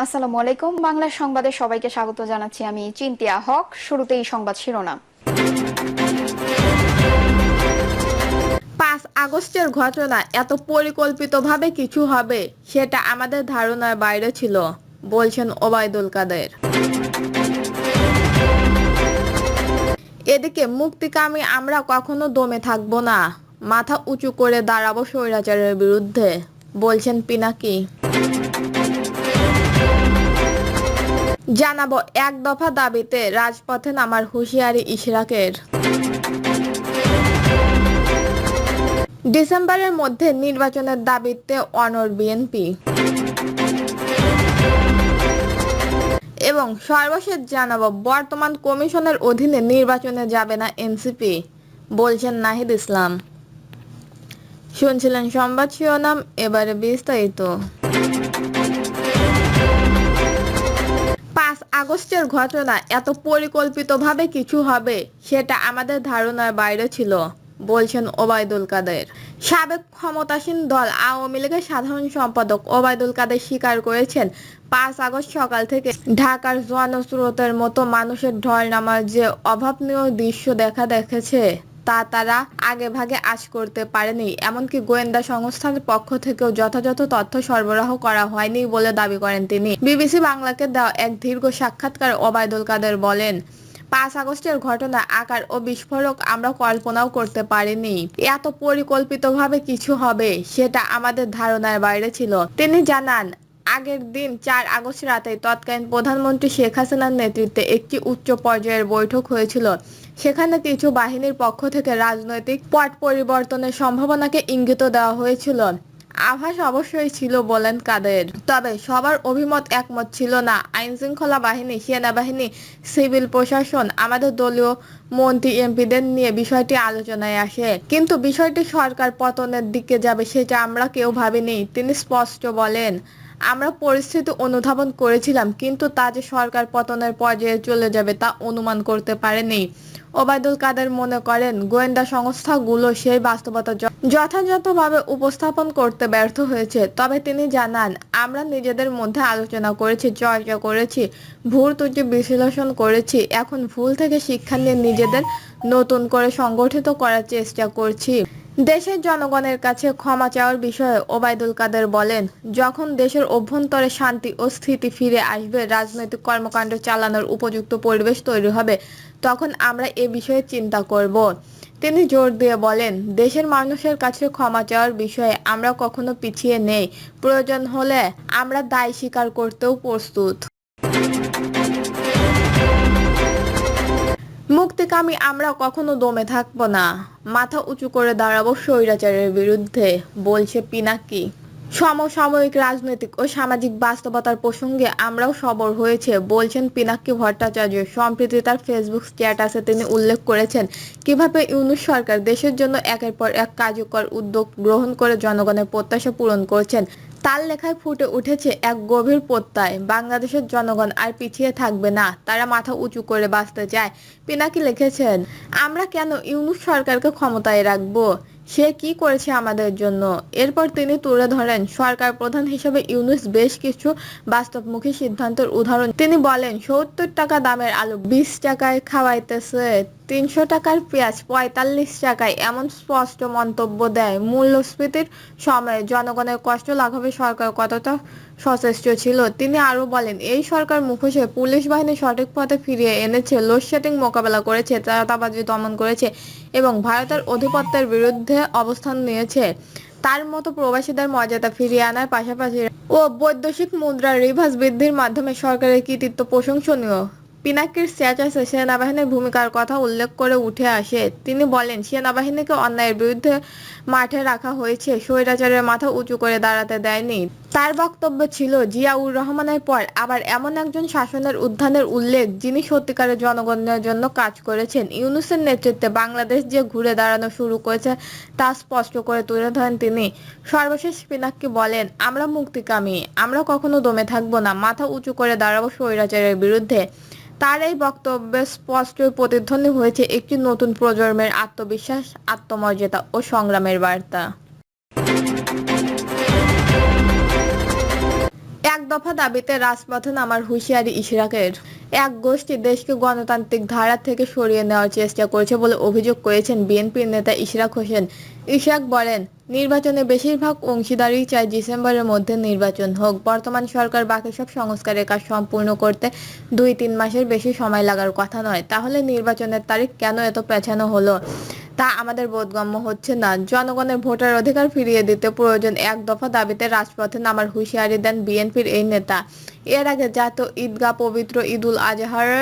আসসালামু আলাইকুম। বাংলা সংবাদে সবাইকে স্বাগত জানাচ্ছি। আমি চিন্তিয়া হক। শুরুতেই সংবাদ শিরোনাম। 5 আগস্টের ঘটনা এত পরিকল্পিতভাবে কিছু হবে সেটা আমাদের ধারণার বাইরে ছিল, বলছেন ওবায়দুল কাদের। এদিকে মুক্তিকামী আমরা কখনো দমে থাকবো না, মাথা উঁচু করে দাঁড়াবো স্বৈরাচারের বিরুদ্ধে, বলছেন পিনাকি। জানাবো এক দফা দাবিতে রাজপথে নামার হুঁশিয়ারি ইশরাকের। ডিসেম্বরের মধ্যে নির্বাচনের দাবিতে অনড় বিএনপি। এবং সর্বশেষ জানাবো বর্তমান কমিশনের অধীনে নির্বাচনে যাবে না এনসিপি, বলছেন নাহিদ ইসলাম। শুনছিলেন সংবাদ শিরোনাম, এবারে বিস্তারিত। 5 আগস্টের ঘটনা এত পরিকল্পিতভাবে কিছু হবে সেটা আমাদের ধারণার বাইরে ছিল, বলছেন ওবায়দুল কাদের। সাবেক ক্ষমতাসীন দল আওয়ামী লীগের সাধারণ সম্পাদক ওবায়দুল কাদের স্বীকার করেছেন 5 আগস্ট সকাল থেকে ঢাকার জনস্রোতের মতো মানুষের ঢল নামার যে অভাবনীয় দৃশ্য দেখেছে তা তারা আগেভাগে আঁচ করতে পারেনি। এমনকি গোয়েন্দা সংস্থার পক্ষ থেকেও যথাযথ তথ্য সরবরাহ করা হয়নি বলে দাবি করেন তিনি। বিবিসি বাংলাকে দেওয়া এক দীর্ঘ সাক্ষাৎকারে ওবায়দুল কাদের বলেন, 5 আগস্টের ঘটনা আকার ও বিস্ফোরক আমরা কল্পনাও করতে পারিনি। এত পরিকল্পিতভাবে কিছু হবে সেটা আমাদের ধারণার বাইরে ছিল। তিনি জানান, আগের দিন 4 আগস্ট রাতে তৎকালীন প্রধানমন্ত্রী শেখ হাসিনার নেতৃত্বে একটি উচ্চ পর্যায়ের বৈঠক হয়েছিল। সেখানে কিছু বাহিনীর পক্ষ থেকে রাজনৈতিক পট পরিবর্তনের সম্ভাবনাকে ইঙ্গিত দেওয়া হয়েছিল। আভাস অবশ্যই ছিল, বলেন কাদের। তবে সবার অভিমত একমত ছিল না। আইনশৃঙ্খলা বাহিনী, সেনাবাহিনী, সিভিল প্রশাসন, আমাদের দলীয় মন্ত্রী এমপিদের নিয়ে বিষয়টি আলোচনায় আসে। কিন্তু বিষয়টি সরকার পতনের দিকে যাবে সেটা আমরা কেউ ভাবিনি, তিনি স্পষ্ট বলেন। আমরা পরিস্থিতি অনুধাবন করেছিলাম, কিন্তু তা যে সরকার পতনের পর্যায়ে চলে যাবে তা অনুমান করতে পারেনি। ওবায়দুল কাদের মনে করেন, গোয়েন্দা সংস্থাগুলো সেই বাস্তবতা যথাযথভাবে উপস্থাপন করতে ব্যর্থ হয়েছে। তবে তিনি জানান, আমরা নিজেদের মধ্যে আলোচনা করেছি, চর্চা করেছি, ভুল ত্রুটি বিশ্লেষণ করেছি। এখন ভুল থেকে শিক্ষা নিয়ে নিজেদের নতুন করে সংগঠিত করার চেষ্টা করছি। দেশের জনগণের কাছে ক্ষমা চাওয়ার বিষয়ে ওবায়দুল কাদের বলেন, যখন দেশের অভ্যন্তরে শান্তি ও স্থিতি ফিরে আসবে, রাজনৈতিক কর্মকাণ্ড চালানোর উপযুক্ত পরিবেশ তৈরি হবে, তখন আমরা এ বিষয়ে চিন্তা করব। তিনি জোর দিয়ে বলেন, দেশের মানুষের কাছে ক্ষমা চাওয়ার বিষয়ে আমরা কখনো পিছিয়ে নেই। প্রয়োজন হলে আমরা দায় স্বীকার করতেও প্রস্তুত। মুক্তিকামী আমরা কখনো দমে থাকবো না, মাথা উঁচু করে দাঁড়াবো স্বৈরাচারের বিরুদ্ধে, বলছে পিনাকি। সমসাময়িক রাজনৈতিক ও সামাজিক বাস্তবতার প্রসঙ্গে আমরাও সবর হয়েছে, বলছেন পিনাকি ভট্টাচার্য। সম্প্রতি তার ফেসবুক স্ট্যাটাসে তিনি উল্লেখ করেছেন কিভাবে ইউনূস সরকার দেশের জন্য একের পর এক কার্যকর উদ্যোগ গ্রহণ করে জনগণের প্রত্যাশা পূরণ করছেন। তার লেখায় ফুটে উঠেছে এক গভীর প্রত্যয়, বাংলাদেশের জনগণ আর পিছিয়ে থাকবে না, তারা মাথা উঁচু করে বাঁচতে চায়। পিনাকি লিখেছেন, আমরা কেন ইউনূস সরকারকে ক্ষমতায় রাখবো? সে কি করেছে আমাদের জন্য? এরপর তিনি তুলে ধরেন সরকার প্রধান হিসেবে ইউনূস বেশ কিছু বাস্তবমুখী সিদ্ধান্তের উদাহরণ। তিনি বলেন, 70 টাকা দামের আলু 20 টাকায় খাওয়াইতেছে, 300 টাকার পেঁয়াজ 45 টাকায়, এমন স্পষ্ট মন্তব্য দেয়। মূল্যস্ফীতির সময়ে জনগণের কষ্ট লাঘবে সরকার কতটা সচেষ্ট ছিল। তিনি আরো বলেন, এই সরকার মুখোশে পুলিশ বাহিনী সঠিক পথে ফিরিয়ে এনেছে, লোডশেডিং মোকাবেলা করেছে, চাঁদাবাজি দমন করেছে এবং ভারতের আধিপত্যের বিরুদ্ধে অবস্থান নিয়েছে। তার মতো প্রবাসীদের মর্যাদা ফিরিয়ে আনার পাশাপাশি ও বৈদেশিক মুদ্রার রিভার্স বৃদ্ধির মাধ্যমে সরকারের কৃতিত্ব প্রশংসনীয়। পিনাকির স্ট্যাটাসে সেনাবাহিনীর ভূমিকার কথা উল্লেখ করে উঠে আসে। তিনি বলেন, সেনাবাহিনীকে অন্যায়ের বিরুদ্ধে মাঠে রাখা হয়েছে, স্বৈরাচারের মাথা উঁচু করে দাঁড়াতে দেয়নি। তার বক্তব্য ছিল, জিয়াউর রহমানের পর আবার এমন একজন শাসনের উত্থানের উল্লেখ যিনি সত্যিকারের জনগণের জন্য কাজ করেছেন। ইউনূসের নেতৃত্বে বাংলাদেশ যে ঘুরে দাঁড়ানো শুরু করেছে তা স্পষ্ট করে তুলে ধরেন তিনি। সর্বশেষ পিনাকি বলেন, আমরা মুক্তিকামী, আমরা কখনো দমে থাকবো না, মাথা উঁচু করে দাঁড়াবো স্বৈরাচারের বিরুদ্ধে। তার এই বক্তব্যে স্পষ্টই প্রতিধ্বনি হয়েছে একটি নতুন প্রজন্মের আত্মবিশ্বাস, আত্মমর্যাদা ও সংগ্রামের বার্তা। এক দফা দাবিতে রাজপথে নামার হুঁশিয়ারি ইশরাকের। এক গোষ্ঠী দেশকে গণতান্ত্রিক ধারা থেকে সরিয়ে নেওয়ার চেষ্টা করছে বলে অভিযোগ করেছেন বিএনপির নেতা ইশরাক হোসেন। ইশরাক বলেন, নির্বাচনে বেশিরভাগ অংশীদারই চায় ডিসেম্বরের মধ্যে নির্বাচন হোক। বর্তমান সরকার বাকি সব সংস্কারের কাজ সম্পূর্ণ করতে 2-3 মাসের বেশি সময় লাগার কথা নয়। তাহলে নির্বাচনের তারিখ কেন এত পেছানো হলো তা আমাদের বোধগম্য হচ্ছে না। জনগণের ভোটার অধিকার ফিরিয়ে দিতে প্রয়োজন এক দফা দাবিতে রাজপথে নামার হুঁশিয়ারি দেন বিএনপির এই নেতা। এর আগে জাতীয় ঈদগাহ পবিত্র ঈদুল আজহার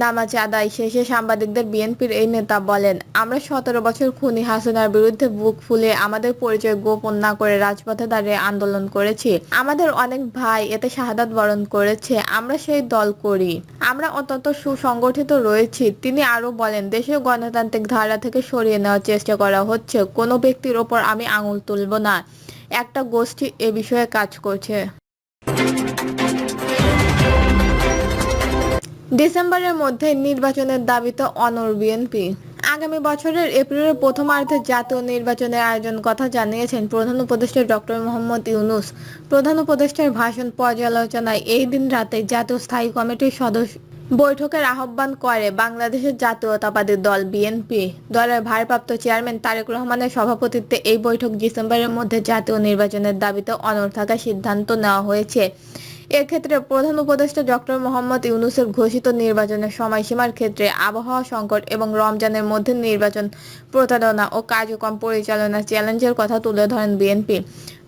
নামাজ আদায় শেষে সাংবাদিকদের বিএনপির এই নেতা বলেন, আমরা 17 বছর খুনি হাসিনার বিরুদ্ধে বুক ফুলিয়ে আমাদের পরিচয় গোপন না করে রাজপথে দাঁড়িয়ে আন্দোলন করেছি। আমাদের অনেক ভাই এতে শাহাদাত বরণ করেছে। আমরা সেই দল করি, আমরা অত্যন্ত সুসংগঠিত রয়েছি। তিনি আরো বলেন, দেশের গণতান্ত্রিক ধারা থেকে সরিয়ে নেওয়ার চেষ্টা করা হচ্ছে। কোনো ব্যক্তির ওপর আমি আঙুল তুলব না। একটা গোষ্ঠী এ বিষয়ে কাজ করছে। ডিসেম্বরের মধ্যে নির্বাচনের দাবিতে অনড় বিএনপি। আগামী বছরের এপ্রিলের প্রথমার্ধে জাতীয় নির্বাচনের আয়োজন কথা জানিয়েছেন প্রধান উপদেষ্টা ডক্টর মোহাম্মদ ইউনূস। প্রধান উপদেষ্টার ভাষণ পর্যালোচনায় এই দিন রাতে জাতীয় স্থায়ী কমিটির সদস্য বৈঠকের আহ্বান করে বাংলাদেশের জাতীয়তাবাদী দল বিএনপি। দলের ভারপ্রাপ্ত চেয়ারম্যান তারেক রহমানের সভাপতিত্বে এই বৈঠক ডিসেম্বরের মধ্যে জাতীয় নির্বাচনের দাবিতে অনড় থাকার সিদ্ধান্ত নেওয়া হয়েছে। এক্ষেত্রে প্রধান উপদেষ্টা ডক্টর মোহাম্মদ ইউনূসের ঘোষিত নির্বাচনের সময়সীমার ক্ষেত্রে আবহাওয়া সংকট এবং রমজানের মধ্যে নির্বাচন প্রতারণা ও কার্যক্রম পরিচালনার চ্যালেঞ্জের কথা তুলে ধরেন বিএনপি।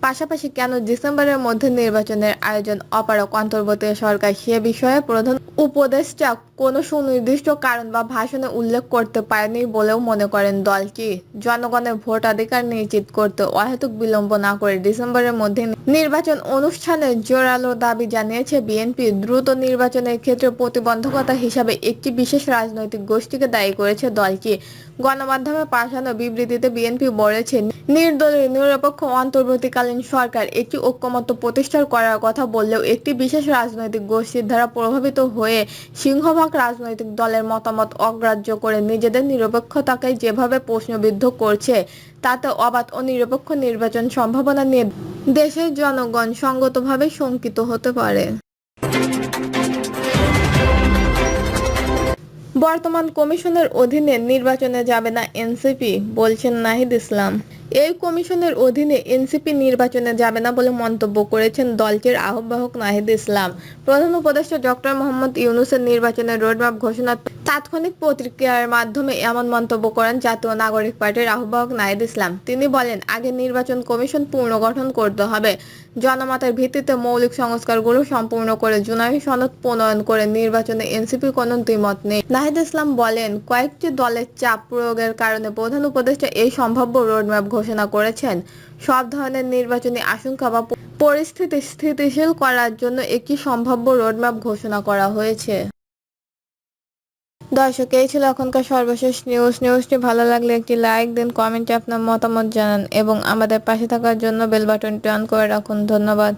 পাশাপাশি কেন ডিসেম্বরের মধ্যে নির্বাচনের আয়োজন অপারক অন্তর্বর্তী সরকার সে বিষয়ে প্রধান উপদেষ্টা কোনো সুনির্দিষ্ট কারণ বা ভাষণে উল্লেখ করতে পারেনি বলেও মনে করেন দলটি। জনগণের ভোটাধিকার নিশ্চিত করতে অহেতুক বিলম্ব না করে ডিসেম্বরের মধ্যে নির্বাচন অনুষ্ঠানের জোরালো দাবি জানিয়েছে বিএনপি। দ্রুত নির্বাচনের ক্ষেত্রে প্রতিবন্ধকতা হিসাবে একটি বিশেষ রাজনৈতিক গোষ্ঠীকে দায়ী করেছে দলটি। গণমাধ্যমে পাঠানো বিবৃতিতে বিএনপি বলেছে, নির্দলীয় নিরপেক্ষ অন্তর্বর্তীকালীন সরকার একটি ঐকমত্য প্রতিষ্ঠা করার কথা বললেও একটি বিশেষ রাজনৈতিক গোষ্ঠীর দ্বারা প্রভাবিত হয়ে সিংহভাগ রাজনৈতিক দলের মতামত অগ্রাহ্য করে নিজেদের নিরপেক্ষতাকে যেভাবে প্রশ্নবিদ্ধ করছে, তাতে অবাধ ও নিরপেক্ষ নির্বাচন সম্ভাবনা নিয়ে দেশের জনগণ সঙ্গতভাবে শঙ্কিত হতে পারে। বর্তমান কমিশনের অধীনে নির্বাচনে যাবে না এনসিপি, বলছেন নাহিদ ইসলাম। এই কমিশনের অধীনে এনসিপি নির্বাচনে যাবে না বলে মন্তব্য করেছেন দলটির আহ্বায়ক নাহিদ ইসলাম। প্রধান উপদেষ্টা ডক্টর মোহাম্মদ ইউনূসের নির্বাচনের রোডম্যাপ ঘোষণার তাৎক্ষণিক প্রতিক্রিয়ার মাধ্যমে এমন মন্তব্য করেন জাতীয় নাগরিক পার্টির আহ্বায়ক নাহিদ ইসলাম। তিনি বলেন, আগে নির্বাচন কমিশন পুনর্গঠন করতে হবে। জনমতের ভিত্তিতে মৌলিক সংস্কারগুলো সম্পূর্ণ করে জুলাই সনদ প্রণয়ন করে নির্বাচনে এনসিপির কোনো দ্বিমত নেই। নাহিদ ইসলাম বলেন, কয়েকটি দলের চাপ প্রয়োগের কারণে প্রধান উপদেষ্টা এই সম্ভাব্য রোডম্যাপ ঘোষণা করেছেন। সব ধরনের নির্বাচনী আশঙ্কা বা পরিস্থিতি স্থিতিশীল করার জন্য একটি সম্ভাব্য রোডম্যাপ ঘোষণা করা হয়েছে। দর্শক, এই ছিল এখনকার সর্বশেষ নিউজটি ভালো লাগলে একটি লাইক দিন, কমেন্টে আপনার মতামত জানান এবং আমাদের পাশে থাকার জন্য বেল বাটনটি অন করে রাখুন। ধন্যবাদ।